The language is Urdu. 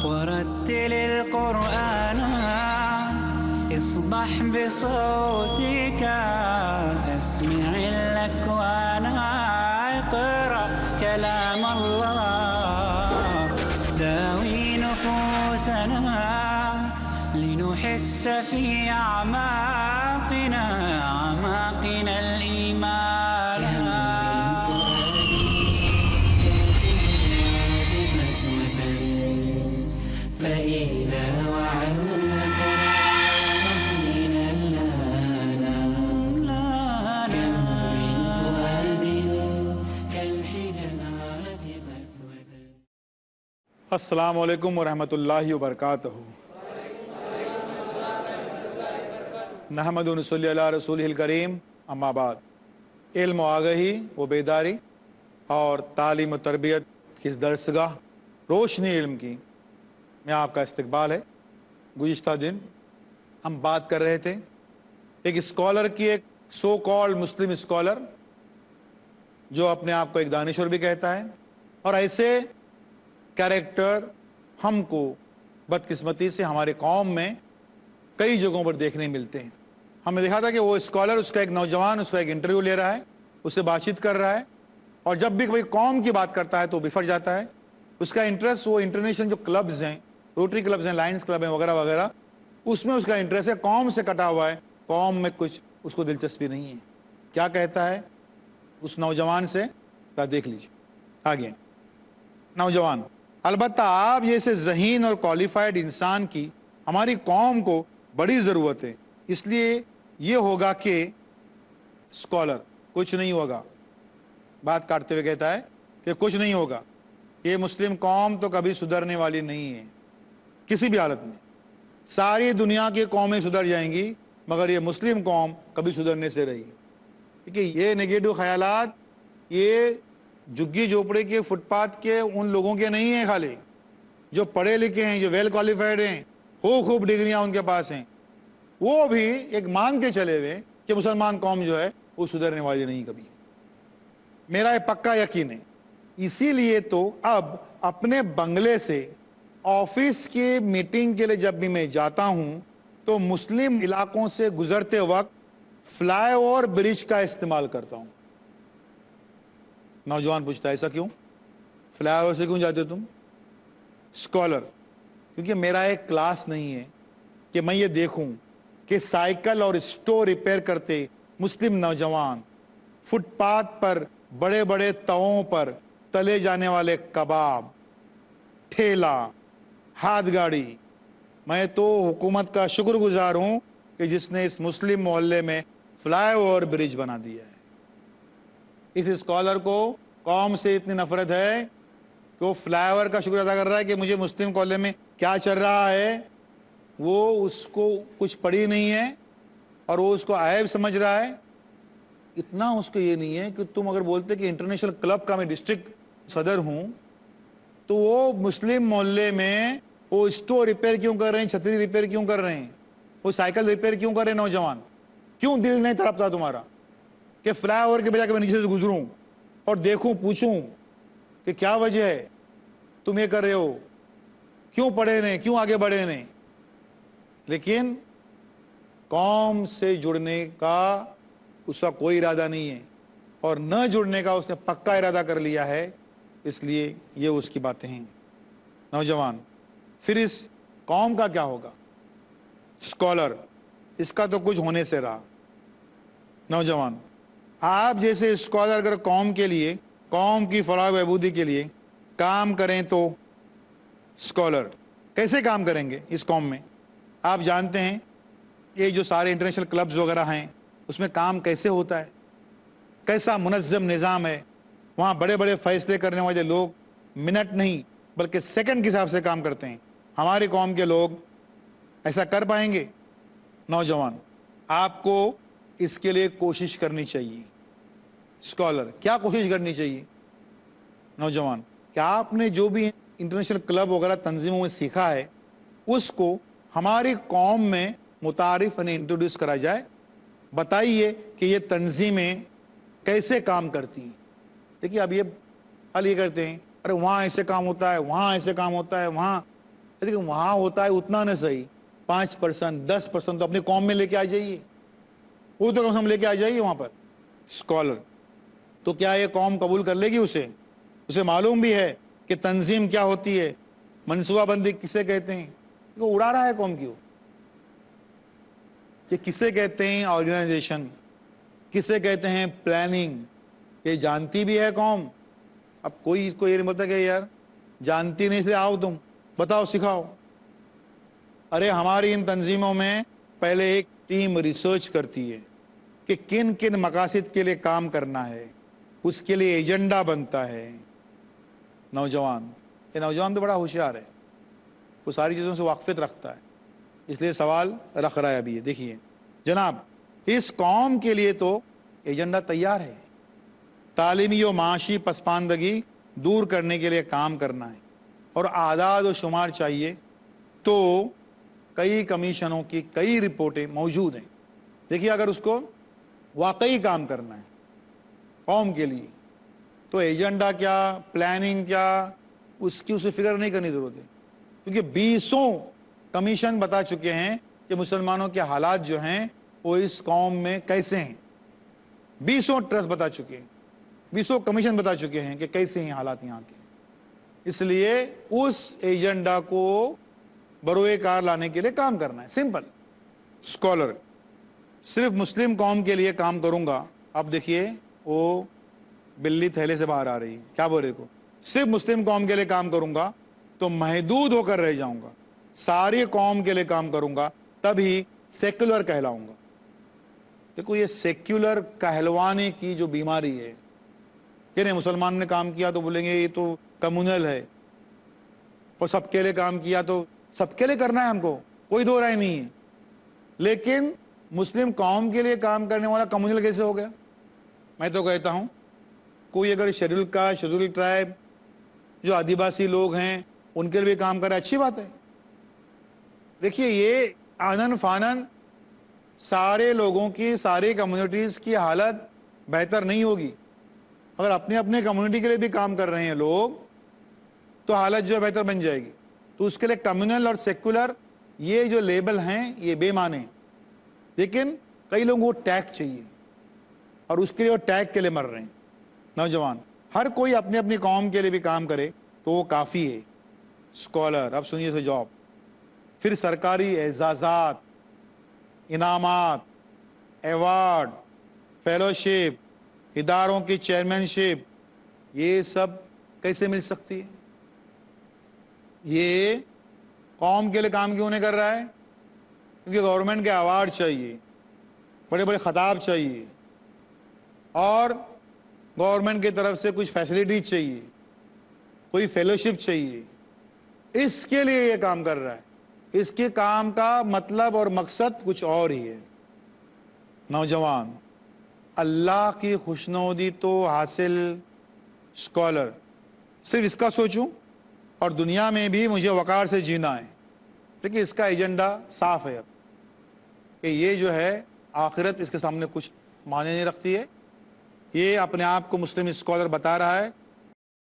ورتل القرآن اصبح بصوتك اسمع الأكوان اقرأ كلام الله داوي نفوسنا لنحس في أعماقنا الإيمان فإذا وعى القرآن من اللانا كم من فؤاد كالحجارة قسوة. السلام علیکم ورحمۃ اللہ وبرکاتہ. نحمد و نصلی علی رسولہ الکریم. اما بعد، علم و آگہی و بیداری اور تعلیم و تربیت کی اس درسگاہ روشنی علم کی میں آپ کا استقبال ہے. گزشتہ دن ہم بات کر رہے تھے ایک اسکالر کی، ایک سو کالڈ مسلم اسکالر جو اپنے آپ کو ایک دانشور بھی کہتا ہے، اور ایسے کیریکٹر ہم کو بدقسمتی سے ہمارے قوم میں کئی جگہوں پر دیکھنے ملتے ہیں. ہم نے دیکھا تھا کہ وہ اسکالر، اس کا ایک نوجوان اس کا ایک انٹرویو لے رہا ہے، اس سے بات چیت کر رہا ہے، اور جب بھی کوئی قوم کی بات کرتا ہے تو بفر جاتا ہے. اس کا انٹرسٹ وہ انٹرنیشنل جو کلبز ہیں، روٹری کلبز ہیں، لائنز کلب ہیں وغیرہ وغیرہ، اس میں اس کا انٹرسٹ ہے. قوم سے کٹا ہوا ہے، قوم میں کچھ اس کو دلچسپی نہیں ہے. کیا کہتا ہے اس نوجوان سے؟ دیکھ لیجیے آگے. نوجوان: البتہ آپ جیسے ذہین اور کوالیفائڈ انسان کی ہماری قوم کو بڑی ضرورت ہے. اس لیے یہ ہوگا کہ اسکالر: کچھ نہیں ہوگا. بات کاٹتے ہوئے کہتا ہے کہ کچھ نہیں ہوگا. یہ مسلم قوم تو کبھی سدھرنے والی نہیں ہے کسی بھی حالت میں. ساری دنیا کی قومیں سدھر جائیں گی مگر یہ مسلم قوم کبھی سدھرنے سے رہی. کیونکہ یہ نگیٹو خیالات یہ جھگی جھوپڑے کے، فٹ پاتھ کے ان لوگوں کے نہیں ہیں، خالی جو پڑھے لکھے ہیں، جو ویل کوالیفائڈ ہیں، خوب ڈگریاں ان کے پاس ہیں، وہ بھی ایک مان کے چلے ہوئے کہ مسلمان قوم جو ہے وہ سدھرنے والی نہیں کبھی. میرا یہ پکا یقین ہے. اسی لیے تو اب اپنے بنگلے سے آفس کی میٹنگ کے لیے جب بھی میں جاتا ہوں تو مسلم علاقوں سے گزرتے وقت فلائی اوور برج کا استعمال کرتا ہوں. نوجوان پوچھتا ہے ایسا کیوں؟ فلائی اوور سے کیوں جاتے ہو تم؟ اسکالر: کیونکہ میرا ایک کلاس نہیں ہے کہ میں یہ دیکھوں کہ سائیکل اور اسٹور ریپیئر کرتے مسلم نوجوان فٹ پاتھ پر بڑے بڑے تووں پر تلے جانے والے کباب، ٹھیلا، ہاتھ گاڑی. میں تو حکومت کا شکر گزار ہوں کہ جس نے اس مسلم محلے میں فلائی اوور برج بنا دیا ہے. اس اسکالر کو قوم سے اتنی نفرت ہے کہ وہ فلائی اوور کا شکر ادا کر رہا ہے کہ مجھے مسلم محلے میں کیا چل رہا ہے وہ اس کو کچھ پڑھی نہیں ہے اور وہ اس کو عیب سمجھ رہا ہے. اتنا اس کو یہ نہیں ہے کہ تم اگر بولتے کہ انٹرنیشنل کلب کا میں ڈسٹرکٹ صدر ہوں تو وہ مسلم محلے میں وہ اسٹور ریپیئر کیوں کر رہے ہیں، چھتری ریپیئر کیوں کر رہے ہیں، وہ سائیکل ریپیئر کیوں کر رہے ہیں؟ نوجوان کیوں دل نہیں تڑپتا تمہارا کہ فلائی اوور کے بجائے کہ میں نیچے سے گزروں اور دیکھوں، پوچھوں کہ کیا وجہ ہے تم یہ کر رہے ہو، کیوں پڑھے نہیں، کیوں آگے بڑھے نہیں؟ لیکن قوم سے جڑنے کا اس کا کوئی ارادہ نہیں ہے اور نہ جڑنے کا اس نے پکا ارادہ کر لیا ہے. اس لیے یہ اس کی باتیں ہیں. نوجوان: پھر اس قوم کا کیا ہوگا؟ اسکالر: اس کا تو کچھ ہونے سے رہا. نوجوان: آپ جیسے اسکالر اگر قوم کے لیے، قوم کی فلاح و بہبودی کے لیے کام کریں تو اسکالر کیسے کام کریں گے اس قوم میں؟ آپ جانتے ہیں یہ جو سارے انٹرنیشنل کلبز وغیرہ ہیں اس میں کام کیسے ہوتا ہے، کیسا منظم نظام ہے. وہاں بڑے بڑے فیصلے کرنے والے لوگ منٹ نہیں بلکہ سیکنڈ کے حساب سے کام کرتے ہیں. ہماری قوم کے لوگ ایسا کر پائیں گے؟ نوجوان: آپ کو اس کے لیے کوشش کرنی چاہیے. اسکالر: کیا کوشش کرنی چاہیے؟ نوجوان: کیا آپ نے جو بھی انٹرنیشنل کلب وغیرہ تنظیموں میں سیکھا ہے اس کو ہماری قوم میں متعارف انٹروڈیوس کرا جائے. بتائیے کہ یہ تنظیمیں کیسے کام کرتی ہیں. دیکھیے اب یہ حل یہ کرتے ہیں ارے وہاں ایسے کام ہوتا ہے، وہاں ایسے کام ہوتا ہے، وہاں دیکھیں وہاں ہوتا ہے اتنا نہ صحیح، 5% 10% تو اپنی قوم میں لے کے آ جائیے، وہ تو کم سے کم لے کے آ جائیے وہاں پر اسکالر. تو کیا یہ قوم قبول کر لے گی اسے معلوم بھی ہے کہ تنظیم کیا ہوتی ہے، منصوبہ بندی کسے کہتے ہیں. وہ اڑا رہا ہے قوم کی، وہ کہ کسے کہتے ہیں آرگنائزیشن، کسے کہتے ہیں پلاننگ، یہ جانتی بھی ہے قوم. اب کوئی اس کو یہ نہیں بولتا کہ یار جانتی نہیں سے آؤ تم بتاؤ سکھاؤ. ارے ہماری ان تنظیموں میں پہلے ایک ٹیم ریسرچ کرتی ہے کہ کن کن مقاصد کے لیے کام کرنا ہے، اس کے لیے ایجنڈا بنتا ہے. نوجوان تو بڑا ہوشیار ہے، وہ ساری چیزوں سے واقفیت رکھتا ہے، اس لیے سوال رکھ رہا ہے. ابھی دیکھیے جناب، اس قوم کے لیے تو ایجنڈا تیار ہے، تعلیمی و معاشی پسماندگی دور کرنے کے لیے کام کرنا ہے، اور اعداد و شمار چاہیے تو کئی کمیشنوں کی کئی رپورٹیں موجود ہیں. دیکھیے اگر اس کو واقعی کام کرنا ہے قوم کے لیے تو ایجنڈا کیا، پلاننگ کیا، اس کی اسے فکر نہیں کرنی ضرورت ہے، کیونکہ 20 کمیشن بتا چکے ہیں کہ مسلمانوں کے حالات جو ہیں وہ اس قوم میں کیسے ہیں. 20 ٹرسٹ بتا چکے ہیں، 20 کمیشن بتا چکے ہیں کہ کیسے ہیں حالات یہاں کے. اس لیے اس ایجنڈا کو بروئے کار لانے کے لیے کام کرنا ہے. سمپل. اسکالر صرف مسلم قوم کے لیے کام کروں گا. اب دیکھیے وہ بلی تھیلے سے باہر آ رہی ہے، کیا بولے کو صرف مسلم قوم کے لیے کام کروں گا تو محدود ہو کر رہ جاؤں گا، ساری قوم کے لیے کام کروں گا تبھی سیکولر کہلاؤں گا. دیکھو یہ سیکولر کہلوانے کی جو بیماری ہے کہ نہیں، مسلمان نے کام کیا تو بولیں گے یہ تو کمیونل ہے، اور سب کے لیے کام کیا تو سب کے لیے کرنا ہے، ہم کو کوئی دو رائے نہیں ہے. لیکن مسلم قوم کے لیے کام کرنے والا کمیونل کیسے ہو گیا؟ میں تو کہتا ہوں کوئی اگر شیڈول کاسٹ، شیڈول ٹرائب، جو آدیواسی لوگ ہیں ان کے لیے بھی کام کرے، اچھی بات ہے. دیکھیے یہ آنن فانن سارے لوگوں کی، ساری کمیونٹیز کی حالت بہتر نہیں ہوگی. اگر اپنے اپنے کمیونٹی کے لیے بھی کام کر رہے ہیں لوگ تو حالت جو ہے بہتر بن جائے گی. تو اس کے لیے کمیونل اور سیکولر یہ جو لیبل ہیں یہ بے معنی ہیں. لیکن کئی لوگوں کو ٹیگ چاہیے اور اس کے لیے وہ ٹیگ کے لیے مر رہے ہیں. نوجوان ہر کوئی اپنے اپنی قوم کے لیے بھی کام کرے تو وہ کافی ہے. اسکالر اب سنیے سے جاب، پھر سرکاری اعزازات، انعامات، ایوارڈ، فیلوشپ، اداروں کی چیئرمین شپ، یہ سب کیسے مل سکتی ہے؟ یہ قوم کے لیے کام کیوں نہیں کر رہا ہے؟ کیونکہ گورنمنٹ کے ایوارڈ چاہیے، بڑے بڑے خطاب چاہیے، اور گورنمنٹ کی طرف سے کچھ فیسلٹی چاہیے، کوئی فیلوشپ چاہیے. اس کے لیے یہ کام کر رہا ہے. اس کے کام کا مطلب اور مقصد کچھ اور ہی ہے. نوجوان اللہ کی خوشنودی تو حاصل اسکالر صرف اس کا سوچوں اور دنیا میں بھی مجھے وقار سے جینا ہے. دیکھیے اس کا ایجنڈا صاف ہے اب کہ یہ جو ہے آخرت اس کے سامنے کچھ معنی نہیں رکھتی ہے. یہ اپنے آپ کو مسلم اسکالر بتا رہا ہے